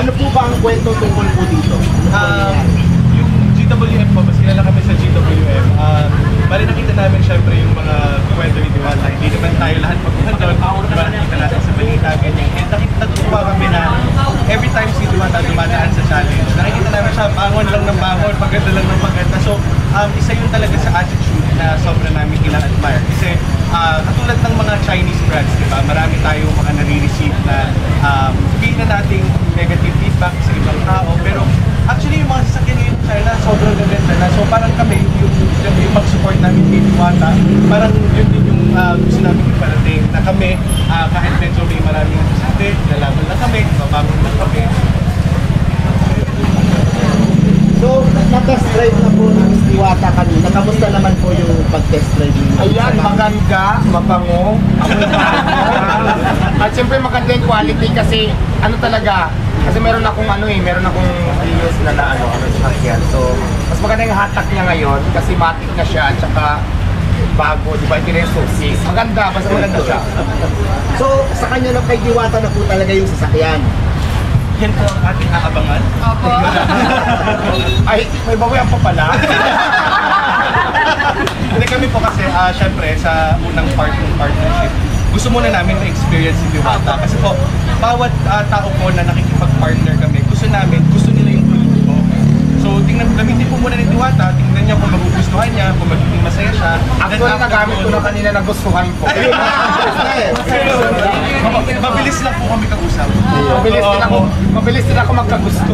Ano po ba ang kwento tungkol po dito? Yung GWM po, mas kilala kami sa GWM. Bali nakita namin syempre yung mga kwento ni Diwata. Hindi naman tayo lahat magpuhan doon. Diba nakita natin sa balita, ganyan. And natutuwa kami na every time si Diwata dumadaan sa challenge, nakikita namin siya bangon lang ng bangon, maganda lang ng maganda. So, isa yun talaga sa attitude na sobrang namin ina-admire. Kasi katulad ng mga Chinese brands, diba? Marami tayong mga nare-receive na sabihin na nating negative feedback sa ibang tao. Pero actually yung mga sasakyan ngayon sa China, sobrang gaganda na. So parang kami, yung mag-support namin kay Diwata, parang yun din yung gusto namin iparating na kami, kahit medyo may maraming nasasabi, lalaban na kami, babangon na kami. So, na-test drive na po ng Diwata kanina. Kamusta naman po yung pag-test drive niyo? Ayan, maganda, mabango, amoy bango. At siyempre maganda yung quality kasi ano talaga, kasi meron akong previous na sasakyan. So, mas maganda yung hatak niya ngayon kasi matik na siya at saka bago, di ba? Ito na yung success. Maganda, basta maganda siya. So, sa kanya na kay Diwata na po talaga yung sasakyan. Yan po ang ating aabangan. Opo. Ay, may bawian pa pala. Hindi kami po kasi, syempre, sa unang part ng partnership, gusto muna namin ma-experience si Diwata. Kasi po, bawat tao po na nakikipag-partner kami, gusto nila yung produkto. So, gamitin po muna ni Diwata, tingnan niya kung magugustuhan niya, kung magiging masaya siya. Actually, nagamit ko na kanina na gustuhan ko. Mabilis lang po kami kausap. Mabilis din ako magkagusto.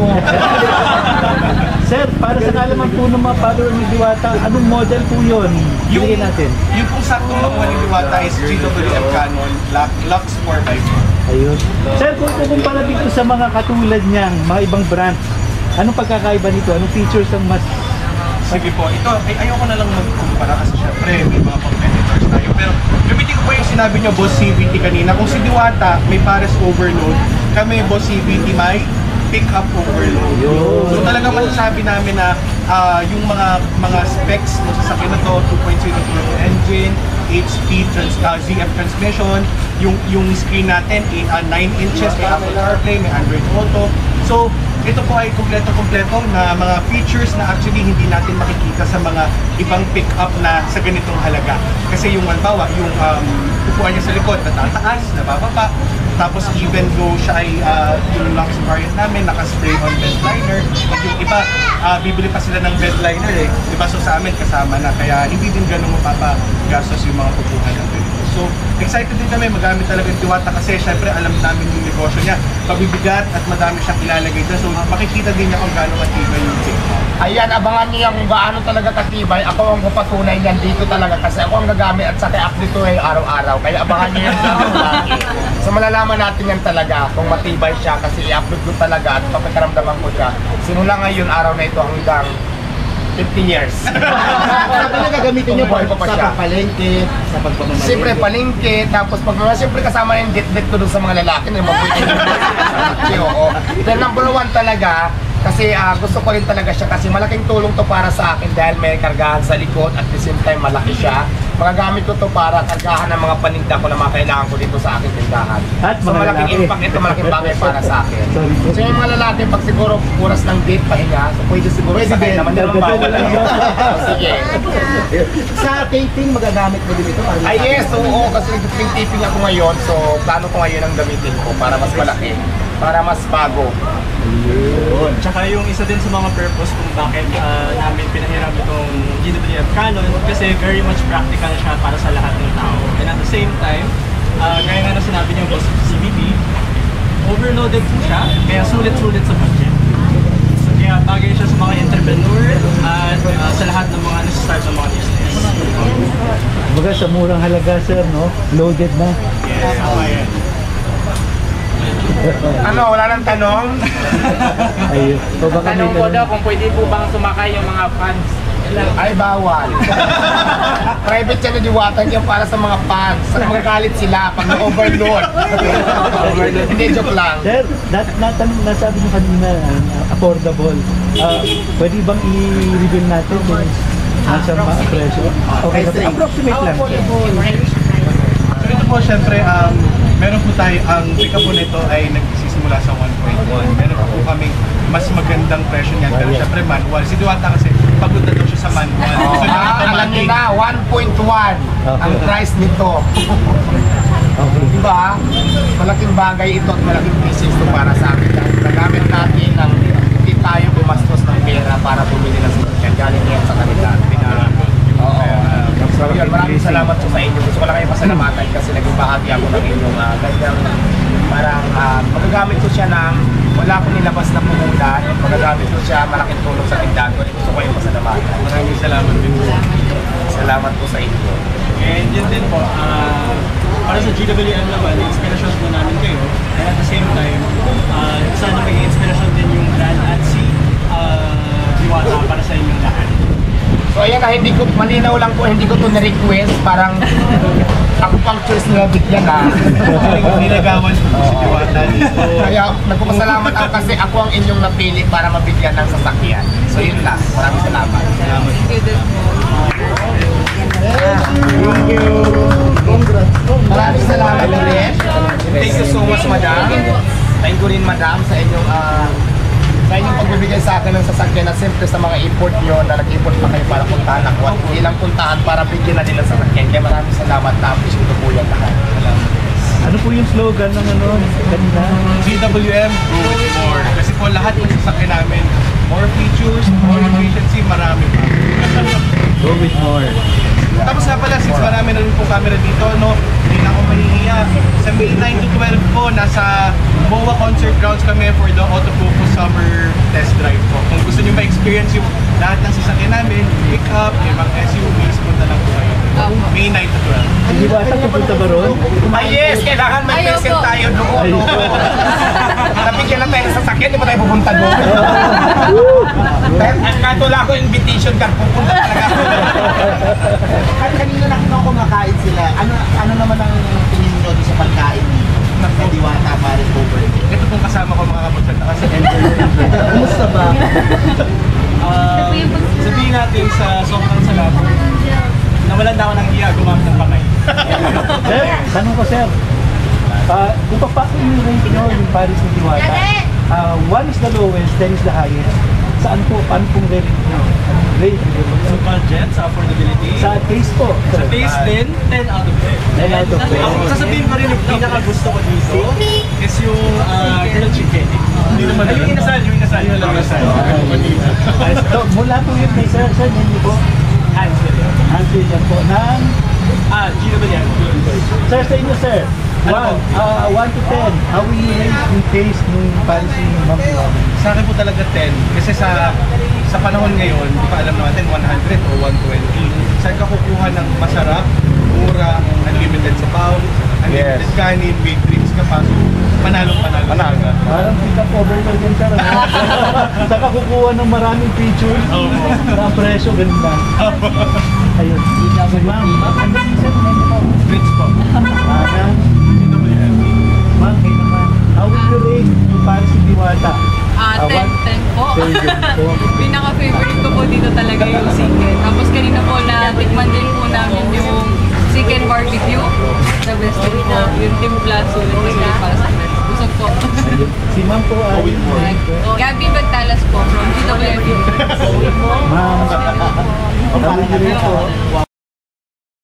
Sir, para sa kalaman po ng mga follower ni Diwata, anong model po yun? Bigyan natin. Yung pong saktong nakuha ni Diwata is GWM Canon Lux 4x4. Ayun. Sir, kung kukumpara dito sa mga katulad niyang mga ibang brands, anong pagkakaiba nito? Anong features ang mas... Sige po, ito, ayoko na lang magkumpara kasi syempre may mga competitors tayo. Pero gamitin ko po yung sinabi niyo, Boss CVT kanina. Kung si Diwata may pares overload, kami Boss CVT may pick-up overload. So talagang masasabi namin na yung mga specs ng sasakyan na to, 2.0 turbo engine, 8-speed ZF transmission, yung screen natin, 9 inches, may Apple CarPlay, may Android Auto. So, ito po ay kompleto-kompleto na mga features na actually hindi natin makikita sa mga ibang pick-up na sa ganitong halaga. Kasi yung halimbawa, yung upuan niya sa likod, natataas, nabababa. Tapos even though siya ay yung Lux variant namin, naka-spray on bed liner. At yung iba, bibili pa sila ng bed liner eh. Diba? So sa amin kasama na, kaya hindi din ganun mapapagastos yung mga upuan natin. So, excited din kami magamit talaga yung Diwata kasi syempre alam namin yung negosyo niya. Pabibigat at madami siyang ilalagay dyan. So, makikita din niya kung gaano katibay yung TikTok. Ayan, abangan niyo kung gaano talaga katibay. Ako ang papatunay niyan dito talaga kasi ako ang gagamit at saka up dito ay araw-araw. Kaya abangan niyo yan lagi. So, malalaman natin yan talaga kung matibay siya kasi i-upload ko talaga at papakaramdaman ko siya. Simula ngayon, araw na ito hanggang 15 years. Talaga gamitin niyo po Buhay pa siya. sa palengke, sa pagpapamalit. Siyempre palengke, tapos pag siyempre kasama na yung jet-jet ko dun sa mga lalaki na mabuti. Oo. Then number one talaga, kasi gusto ko rin talaga siya kasi malaking tulong to para sa akin dahil may kargahan sa likod at the same time malaki siya. Magagamit ko to para kargahan ng mga paninda ko na mga kailangan ko dito sa aking tindahan. At So mga malaking lalaki. impact ito, malaking bagay para sa akin. Sorry po. So yung mga lalaki, pag siguro oras ng date pahinga, so pwede siguro sakay naman din ang bawal. Sige. Sa taping, magagamit mo din ito? Para Ay yes, oo, kasi nag-print taping ako ngayon, so plano ko ngayon ang gamitin ko para mas malaki, para mas bago. Tsaka yung isa din sa mga purpose kung bakit namin pinahiram itong GWM Canon kasi very much practical siya para sa lahat ng tao. And at the same time, gaya nga na sinabi niyo Boss CVT, overloaded po siya, kaya sulit-sulit sa budget. So, kaya bagay siya sa mga entrepreneur at sa lahat ng mga nasa-start ng mga business. Baga sa murang halaga, sir, no? Loaded na. Yes, Ano, wala nang tanong? Ayun. O baka may Tanong ko daw kung pwede po bang sumakay yung mga fans. Ay, bawal. Private yan na Diwata niya para sa mga fans. Magagalit sila pag na-overload. Hindi, joke lang. Sir, nasabi niyo kanina, affordable. Pwede bang i-reveal natin kung nasa presyo? Okay, approximate lang. So ito po syempre, meron po tayo, ang pick-up po nito ay nagsisimula sa 1.1. Meron po mas magandang presyo niyan. Pero syempre manual. Si Diwata kasi pagod na daw siya sa manual. So Alam niyo na, 1.1 ang price nito. Okay. Diba? Malaking bagay ito at malaking business ito para sa akin. Dahil nagamit natin ng hindi tayo gumastos ng pera para bumili ng sasakyan. Galing yan sa kanila. Oo. So yun, maraming salamat po sa inyo. Gusto ko lang kayo pasalamatan kasi naging bahagi ako ng inyong ganyang parang magagamit ko siya ng wala akong nilabas na puhunan. Magagamit ko siya, malaking tulong sa tindahan ko. Gusto ko yung pasalamatan. Maraming salamat din po. Salamat po sa inyo. And yun din po, para sa GWM naman, inspirasyon po namin kayo. And at the same time, sana may inspirasyon din yung brand at si Diwata para sa inyong lahat. So ayan na, hindi ko, malinaw lang po, hindi ko to na-request. Parang ako pang choice nila bigyan Nilagawan po si Diwata dito. Kaya nagpapasalamat ako kasi ako ang inyong napili para mabigyan ng sasakyan. So yun lang, maraming salamat. Thank you. Congrats. Maraming salamat ulit. Thank you so much, madam. Thank you rin, madam, sa inyong pagbibigay sa akin ng sasakyan at siyempre sa mga import nyo na nag-import pa kayo para puntahan ako at ilang puntahan para bigyan na din ng sasakyan. Kaya maraming salamat, na-appreciate ko po yan lahat. Ano po yung slogan ng kanina? GWM, go with more. Kasi po lahat ng sasakyan namin, more features, more efficiency, marami pa. Go with more. Tapos nga pala, since marami na rin po camera dito, no, hindi na ako mahihiya. Sa May 9 to 12 po, nasa MOA Concert Grounds kami for the Autofocus Summer Test Drive po. Kung gusto nyo ma-experience yung lahat ng sasakyan namin, pick up, yung mga SUVs, punta lang po kayo. May 9 to 12. Hindi ba pupunta ba ron? Ay yes, kailangan may present tayo doon. Nabigyan na tayo ng sasakyan, di ba tayo pupunta doon? Kahit wala ko invitation card, pupunta talaga. Kanina nakita ko kumakain sila. Ano naman ang tingin nyo sa pagkain ng Diwata para over? Ito pong kasama ko mga kabutsat sa Kumusta ba? Sabihin natin sa sobrang salamat, nawalan na ako ng iya, gumamit ng kamay. Sir, tanong ko sir. Kung papasok yung rank nyo, yung Paris ni Diwata, 1 is the lowest, 10 is the highest. Saan po, paano pong rate nyo? Rate Sa budget, sa affordability, sa taste po. sa taste din, 10 out of 10. 10 out of 10. Ako, sasabihin ko rin yung pinaka-gusto ko dito is yung grilled chicken. Hindi naman. Ay, yung inasal. Yung inasal. So, mula po yun kay sir, sir, hindi po. Answer yun. Answer niya po ng GWM. sir, sa inyo sir. 1 to 10. How will you rate yung taste nung Paris ni Ma'am Diwata? Sa akin po talaga 10 kasi sa panahon ngayon, hindi pa alam natin 100 o 120. Saan ka kukuha ng masarap, mura, unlimited sa pound, unlimited kanin, may drinks ka pa. So, panalo-panalo. Parang pick up overload yan sir. Saan ka kukuha ng maraming features? Sa presyo, ganun lang. Ayun. Si Ma'am, ano yung sir? Drinks po. Ma'am, kayo naman. How will you rate yung Paris ni Diwata? 10 po. po. Pinaka-favorite ko po dito talaga yung chicken. Tapos kanina po tikman din po namin yung chicken barbecue. The best din po. Yung timpla, sulit para sa amin. Busog po. Si Ma'am po ay... Gabi Bagtalas po from GWM. Ma'am, how will you rate po?